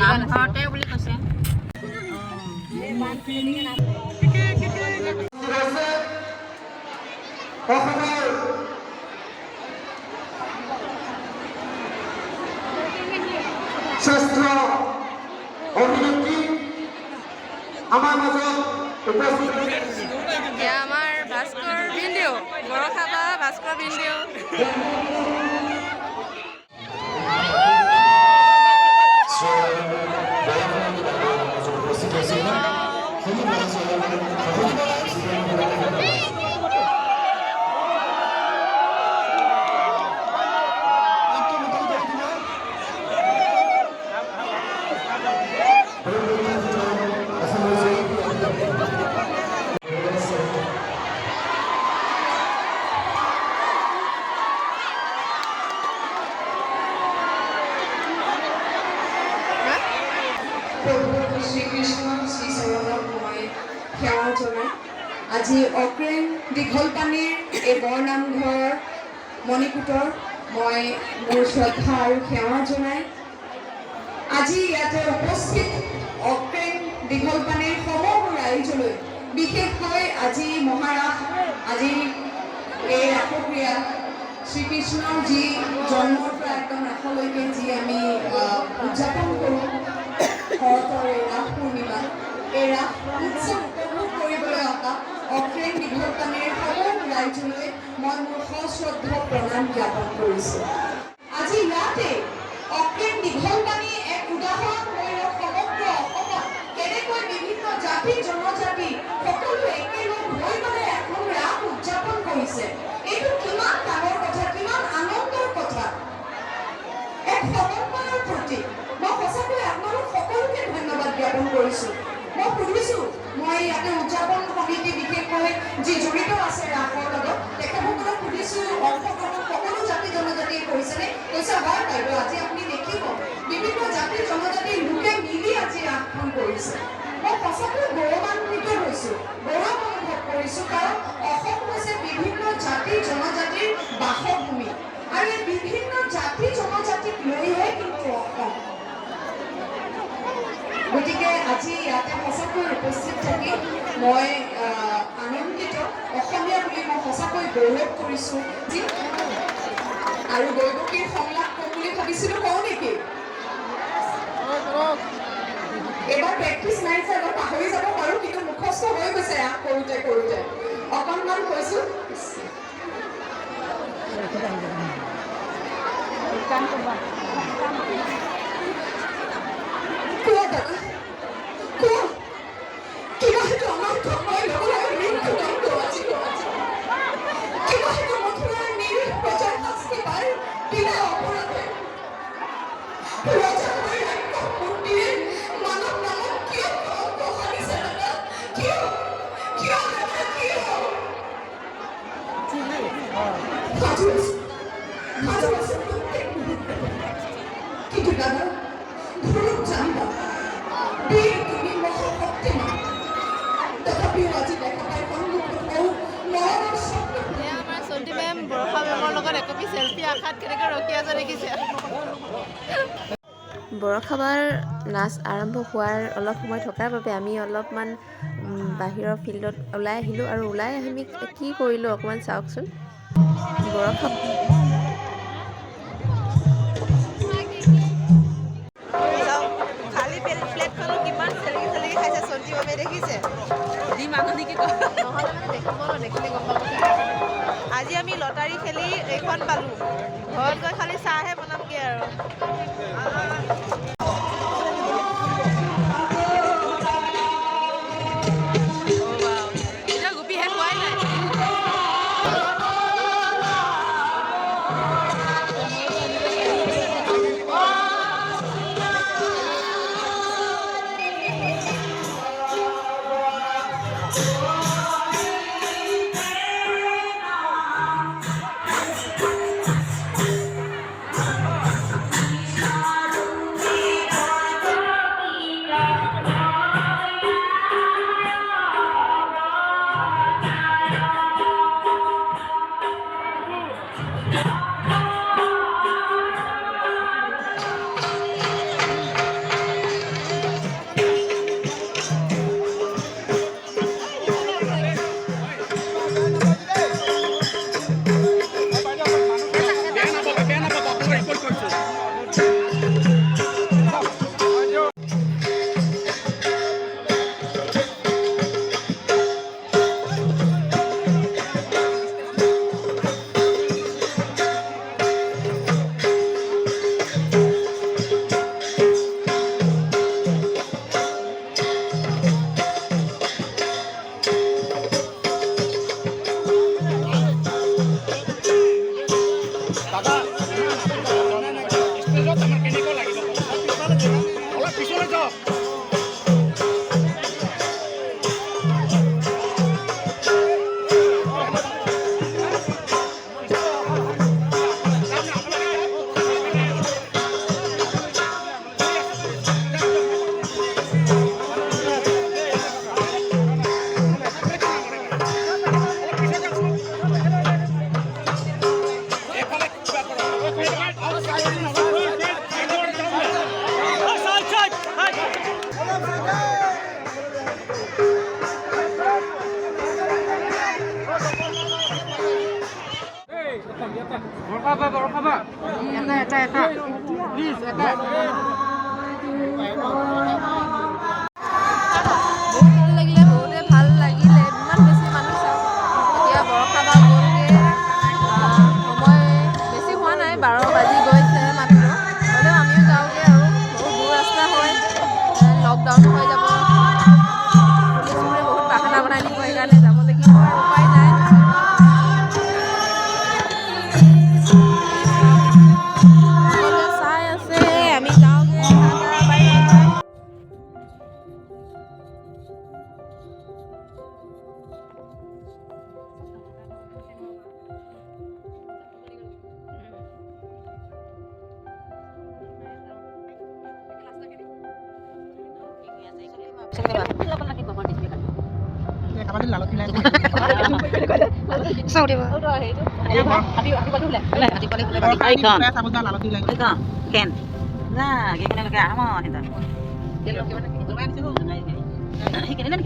নামঘৰতে বুলি কৈছে। শ্ৰেষ্ঠ অভিনেত্ৰী আমাৰ মাজত উপস্থিত আমাৰ ভাস্কৰ ভিডিঅ' বৰষাবা ভাস্কৰ ভিডিঅ' শ্ৰীকৃষ্ণ শ্ৰীচৰণক মই সেৱা জনাই আজি অক্ৰেন দীঘলপানীৰ এই বৰনামঘৰ মণিকূটৰ মই মোৰ শ্ৰদ্ধা আৰু সেৱা জনাই আজি ইয়াতে উপস্থিত অক্ৰেন দীঘলপানীৰ সমগ্ৰ ৰাইজলৈ বিশেষকৈ আজি মহাৰাস আজি এই ৰাসক্ৰিয়া শ্ৰীকৃষ্ণৰ যি জন্মৰ পৰা একদম ৰাসলৈকে যি আমি উদযাপন কৰোঁ শৰতৰ এই ৰাস পূৰ্ণিমা এই ৰাস উৎসৱ উপভোগ কৰিবলৈ অহা অক্ৰেন দীঘলপানীৰ সমগ্ৰ ৰাইজলৈ মই মোৰ সশ্ৰদ্ধ প্ৰণাম জ্ঞাপন কৰিছোঁ। আজি ইয়াতে অক্ৰেন দীঘলপানী এক উদাহৰণ হৈ সমগ্ৰ অসমত কেনেকৈ বিভিন্ন জাতি জনজাতি সকলো একেলগ হৈ মানে এখন ৰাস উদযাপন কৰিছে। এইটো কিমান ডাঙৰ কথা, কিমান আনন্দৰ কথা, এক সমন্বয়ৰ প্ৰতীক। মই সঁচাকৈ আপোনালোক সকলোকে ধন্যবাদ জ্ঞাপন কৰিছোঁ। মই সুধিছোঁ, মই ইয়াতে উদযাপন সমিতি বিশেষকৈ যি জড়িত আছে ৰাসৰ লগত তেখেতসকলক সুধিছোঁ অংশগ্ৰহণ সকলো জাতি জনজাতিয়ে কৰিছেনে? কৈছে হয় বাইদেউ, আজি আপুনি দেখিব বিভিন্ন জাতি জনজাতিৰ লোকে মিলি আজি ৰাসখন কৰিছে। মই সঁচাকৈ গৌৰৱান্বিত হৈছোঁ, গৌৰৱ অনুভৱ কৰিছোঁ, কাৰণ অসম হৈছে বিভিন্ন জাতি জনজাতিৰ বাসভূমি আৰু এই বিভিন্ন জাতি জনজাতিক লৈহে কিন্তু অসম। গতিকে আজি ইয়াতে সঁচাকৈ উপস্থিত থাকি মই আনন্দিত, অসমীয়া বুলি মই সঁচাকৈ গৌৰৱ কৰিছোঁ। আৰু গৌৰৱীৰ সংলাপ কম বুলি ভাবিছিলোঁ, কওঁ নেকি? এইবাৰ প্ৰেক্টিচ নাই যে এবাৰ পাহৰি যাব পাৰোঁ, কিন্তু মুখস্থ হৈ গৈছে ৰাস কৰোঁতে কৰোঁতে। অকণমান কৈছোঁ। কোৱা দাদা, কোৱা কিবা সেইটো আমাৰ ধৰ্মই লগৰ মৃত্যু দণ্ড আজি কিবা সেইটো মথুৰাৰ নিৰীহ প্ৰজাৰ শাস্তি পায় বিনা অপৰাধে ৰজা হৈ ৰাক্ষস মূৰ্তিৰে মানৱ নামত কিয় কলংক সানিছে দাদা? কিয় কিয় দাদা কিয়? সাধু আছে প্ৰত্যেক মুহূৰ্ততে, কিন্তু দাদা ভুলত জানিবা বীৰ তুমি মহাশক্তিমান, তথাপিও আজি দেখা পাই সন্মুখত বহু মৰণৰ শব্দ। আমাৰ চণ্ডী মেম বৰষা মেমৰ লগত একপি চেল্ফি আশাত কেনেকৈ ৰখি আছে দেখিছে। বৰষাবাৰ নাচ আৰম্ভ হোৱাৰ অলপ সময় থকাৰ বাবে আমি অলপমান বাহিৰৰ ফিল্ডত ওলাই আহিলোঁ, আৰু ওলাই আমি কি কৰিলোঁ অকণমান চাওকচোন। বৰষা খালী প্লেটখনো কিমান চেলেকি চেলেকি খাইছে চণ্ডী মেমে দেখিছে। দি মানুহ নেকি নহ'লে মানে দেখিব দেখিলে গম পাব। আজি আমি লটাৰী খেলি এইখন পালোঁ, ঘৰত গৈ খালি চাহহে বনামগৈ আৰু। এতিয়া গোপী শেষ হোৱাই নাই। ভাল লাগিলে, বহুতে ভাল লাগিলে। ইমান বেছি মানুহ চাওঁ এতিয়া বৰষা বা গ'লগৈ। সময় বেছি হোৱা নাই, 12 বাজি গৈছে মাত্ৰ। হ'লেও আমিও যাওঁগৈ আৰু বহুত দূৰ ৰাস্তা হয়, লকডাউন হৈ যাব। পুলিচবোৰে বহুত বাহানা বনাই দিব, সেইকাৰণে যাব লাগিব আৰু উপায় নাই। সকলোৱে চাই আছে, আমি যাওঁগৈ। Tata, bye bye. Ken. Nah, gimana lagi aman itu? Ini kan